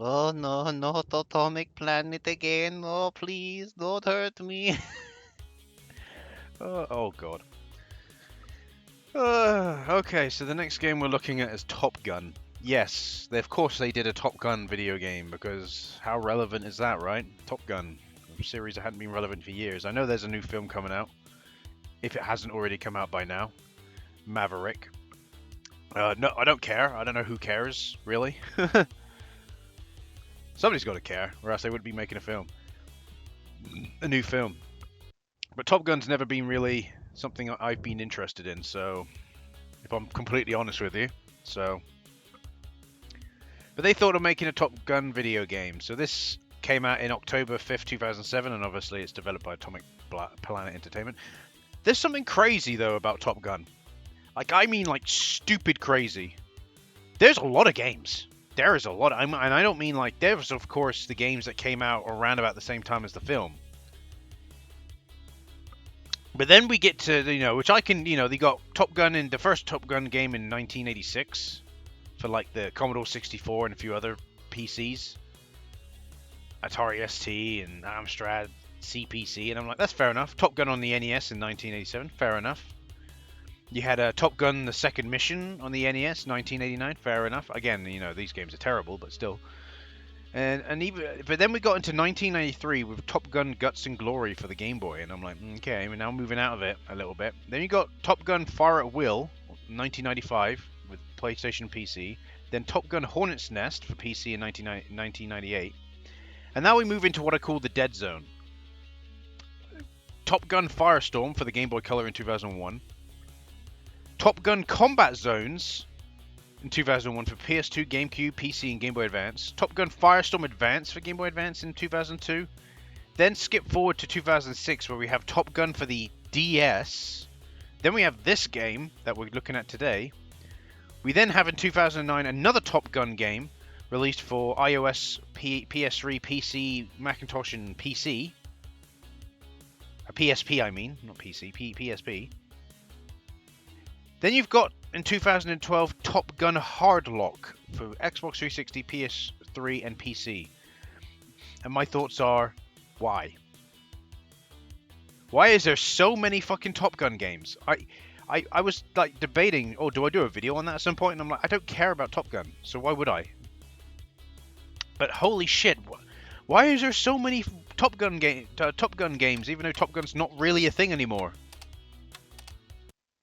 Oh no, not Atomic Planet again. Oh, please, don't hurt me. Oh god. Okay, so the next game we're looking at is Top Gun. Yes, of course they did a Top Gun video game because how relevant is that, right? Top Gun, a series that hadn't been relevant for years. I know there's a new film coming out, if it hasn't already come out by now. Maverick. No, I don't care. I don't know who cares, really. Somebody's got to care, or else they wouldn't be making a film. A new film. But Top Gun's never been really something I've been interested in, so if I'm completely honest with you. So, but they thought of making a Top Gun video game. So this came out in October 5th, 2007, and obviously it's developed by Atomic Planet Entertainment. There's something crazy though about Top Gun. Like I mean like stupid crazy. There's a lot of games. There is a lot, and I don't mean like there's of course the games that came out around about the same time as the film. But then we get to which I can they got Top Gun in the first Top Gun game in 1986 for like the Commodore 64 and a few other PCs, Atari ST and Amstrad CPC, and I'm like that's fair enough. Top Gun on the NES in 1987, fair enough. You had a Top Gun: The Second Mission on the NES, 1989. Fair enough. Again, these games are terrible, but still. And even but then we got into 1993 with Top Gun: Guts and Glory for the Game Boy, and I'm like, okay, we're now moving out of it a little bit. Then you got Top Gun: Fire at Will, 1995 with PlayStation PC. Then Top Gun: Hornet's Nest for PC in 1998. And now we move into what I call the Dead Zone. Top Gun: Firestorm for the Game Boy Color in 2001. Top Gun: Combat Zones in 2001 for PS2, GameCube, PC, and Game Boy Advance. Top Gun: Firestorm Advance for Game Boy Advance in 2002. Then skip forward to 2006 where we have Top Gun for the DS. Then we have this game that we're looking at today. We then have in 2009 another Top Gun game released for iOS, PS3, PC, Macintosh, and PC. A PSP, I mean, not PC, PSP. Then you've got in 2012 Top Gun Hardlock for Xbox 360, PS3, and PC. And my thoughts are, why? Why is there so many fucking Top Gun games? I was like debating, oh, do I do a video on that at some point? And I'm like, I don't care about Top Gun, so why would I? But holy shit, why is there so many Top Gun games, even though Top Gun's not really a thing anymore?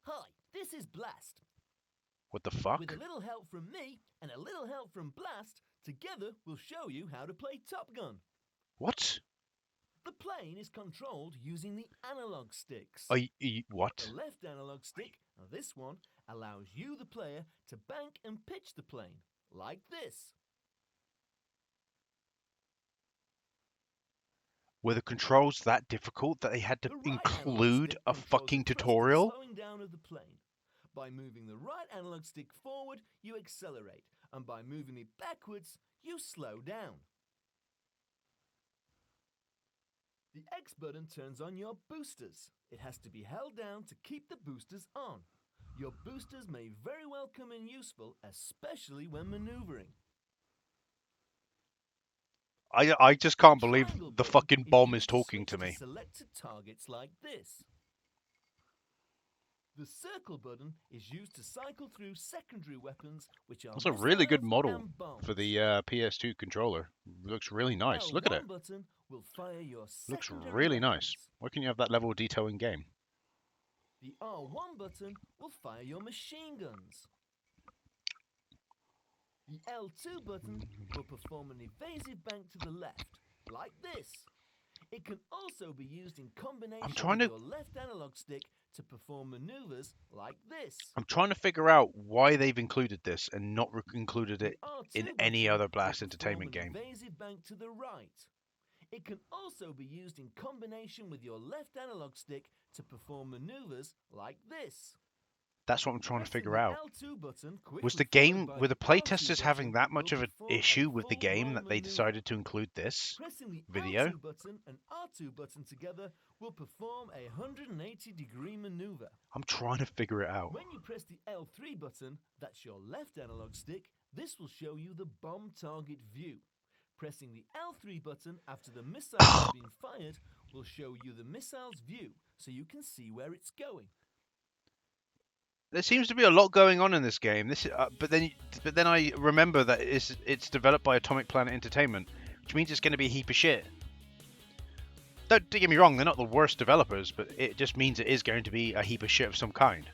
Hi, this is Blast. What the fuck? With a little help from me and a little help from Blast, together we'll show you how to play Top Gun. What? The plane is controlled using the analog sticks. What? The left analog stick, this one, allows you, the player, to bank and pitch the plane, like this. Were the controls that difficult that they had to include a fucking tutorial? Slowing down of the plane. By moving the right analog stick forward, you accelerate, and by moving it backwards, you slow down. The X button turns on your boosters. It has to be held down to keep the boosters on. Your boosters may very well come in useful, especially when maneuvering. I just can't believe the fucking bomb is talking to me. Selected targets like this. The circle button is used to cycle through secondary weapons, which are That's a really good model for the PS2 controller. It looks really nice. Look at it. Button will fire your Looks really nice. Why can't you have that level of detail in game? The R1 button will fire your machine guns. The L2 button will perform an evasive bank to the left, like this. It can also be used in combination with your left analog stick to perform maneuvers like this. I'm trying to figure out why they've included this and not included it in any other Blast Entertainment game. Evasive bank to the right. It can also be used in combination with your left analog stick to perform maneuvers like this. That's what I'm trying to figure out. Was the game, were the playtesters having that much of an issue with the game that they decided to include this video? Pressing the L2 button and R2 button together will perform a 180-degree maneuver. I'm trying to figure it out. When you press the L3 button, that's your left analog stick, this will show you the bomb target view. Pressing the L3 button after the missile has been fired will show you the missile's view, so you can see where it's going. There seems to be a lot going on in this game. But then I remember that it's developed by Atomic Planet Entertainment, which means it's going to be a heap of shit. Don't get me wrong, they're not the worst developers, but it just means it is going to be a heap of shit of some kind.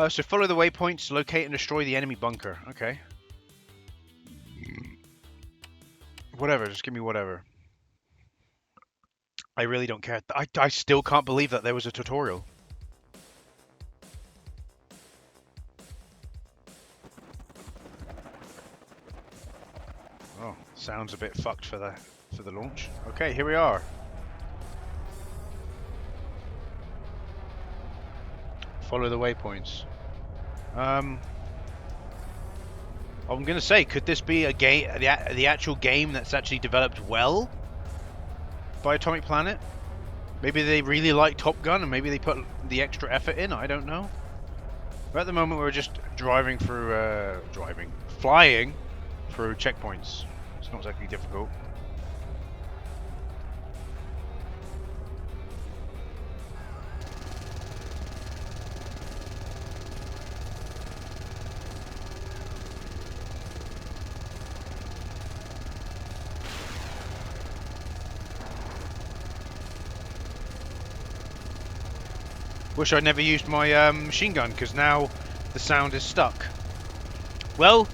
So follow the waypoints, locate and destroy the enemy bunker. Okay. Whatever, just give me whatever. I really don't care. I still can't believe that there was a tutorial. Oh, sounds a bit fucked for the launch. Okay, here we are. Follow the waypoints. I'm gonna say, could this be a game, the actual game that's actually developed well by Atomic Planet? Maybe they really like Top Gun and maybe they put the extra effort in. I don't know. But at the moment, we're just flying through checkpoints. It's not exactly difficult. Wish I'd never used my machine gun, because now the sound is stuck. Well,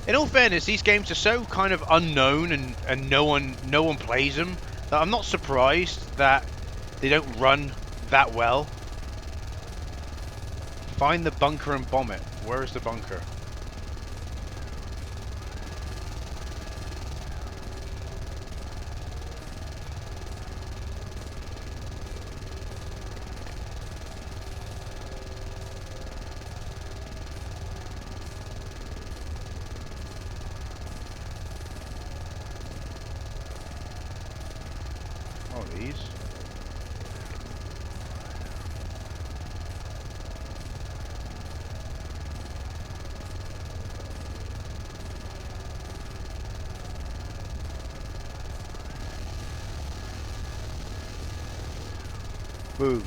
in all fairness, these games are so kind of unknown and no one plays them that I'm not surprised that they don't run that well. Find the bunker and bomb it. Where is the bunker? Oh, these. Boom.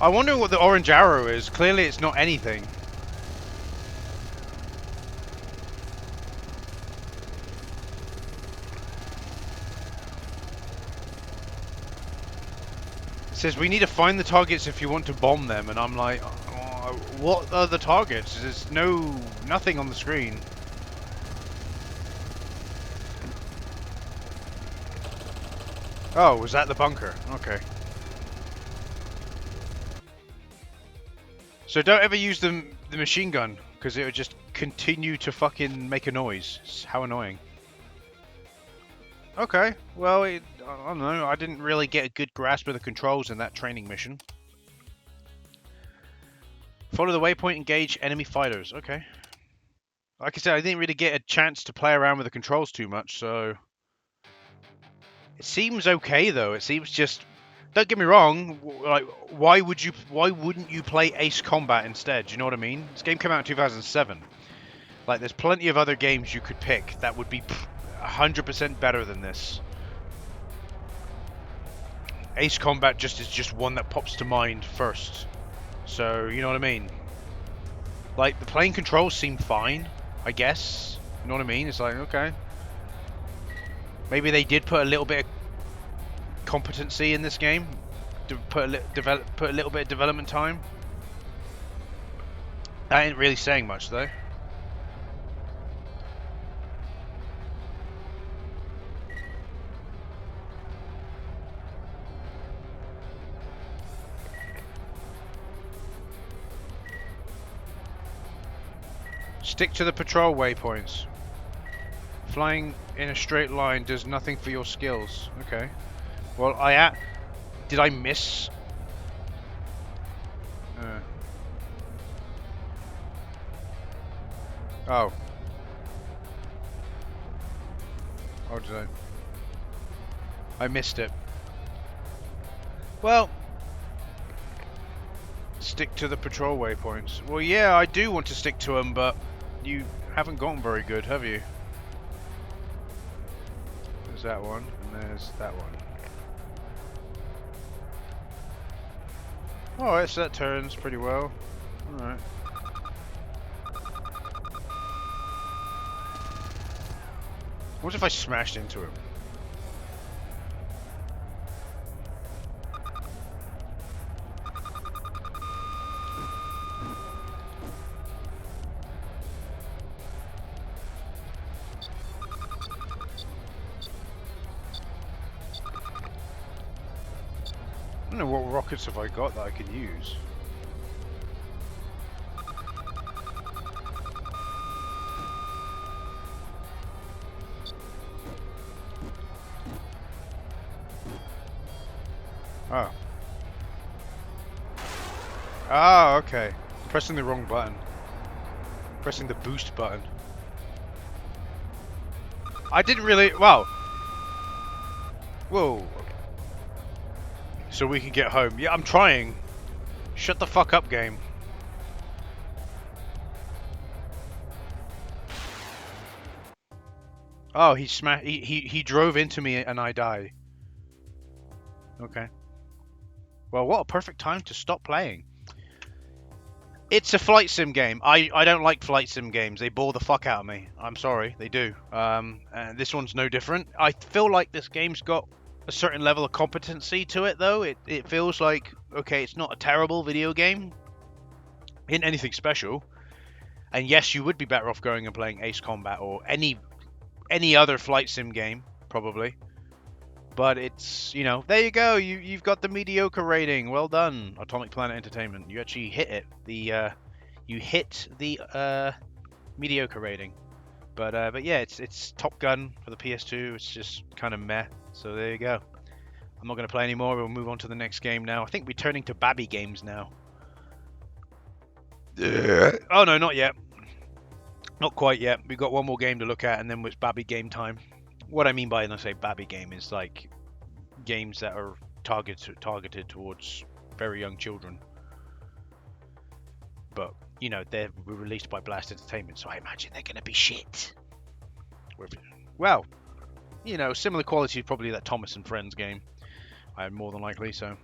I wonder what the orange arrow is. Clearly it's not anything. It says we need to find the targets if you want to bomb them, and I'm like, what are the targets? There's nothing on the screen. Oh, was that the bunker? Okay. So don't ever use the machine gun, because it would just continue to fucking make a noise. How annoying. Okay, well, I don't know, I didn't really get a good grasp of the controls in that training mission. Follow the waypoint, engage enemy fighters. Okay. Like I said, I didn't really get a chance to play around with the controls too much, so... It seems okay, though. It seems just... Don't get me wrong, like, why wouldn't you play Ace Combat instead? Do you know what I mean? This game came out in 2007. Like, there's plenty of other games you could pick that would be 100% better than this. Ace Combat is just one that pops to mind first. So, you know what I mean? Like, the playing controls seem fine, I guess. You know what I mean? It's like, okay. Maybe they did put a little bit of competency in this game. Put a little bit of development time. That ain't really saying much, though. Stick to the patrol waypoints. Flying in a straight line does nothing for your skills. Okay. Well, did I miss? Oh. Oh, did I missed it. Well, Stick to the patrol waypoints. Well, yeah, I do want to stick to them, but you haven't gotten very good, have you? There's that one, and there's that one. Alright, so that turns pretty well. Alright. What if I smashed into him? I don't know what rockets have I got that I can use. Oh. Ah, okay. Pressing the wrong button. Pressing the boost button. I didn't really... Wow. Whoa. So we can get home. Yeah, I'm trying. Shut the fuck up, game. Oh, he drove into me and I died. Okay. Well, what a perfect time to stop playing. It's a flight sim game. I don't like flight sim games. They bore the fuck out of me. I'm sorry, they do. And this one's no different. I feel like this game's got a certain level of competency to it, though. It feels like, okay, it's not a terrible video game. Isn't anything special. And yes, you would be better off going and playing Ace Combat or any other flight sim game, probably. But it's, you know, there you go. You've got the mediocre rating. Well done, Atomic Planet Entertainment. You actually hit it. You hit the mediocre rating. But yeah, it's Top Gun for the PS2. It's just kind of meh. So there you go. I'm not going to play anymore. We'll move on to the next game now. I think we're turning to Babby games now. Oh no, not yet. Not quite yet. We've got one more game to look at, and then it's Babby game time. What I mean by when I say Babby game is like games that are targeted towards very young children. But, you know, they're released by Blast Entertainment, so I imagine they're going to be shit. Well, you know, similar quality to probably that Thomas and Friends game. More than likely, so.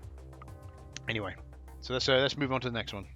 Anyway, so let's move on to the next one.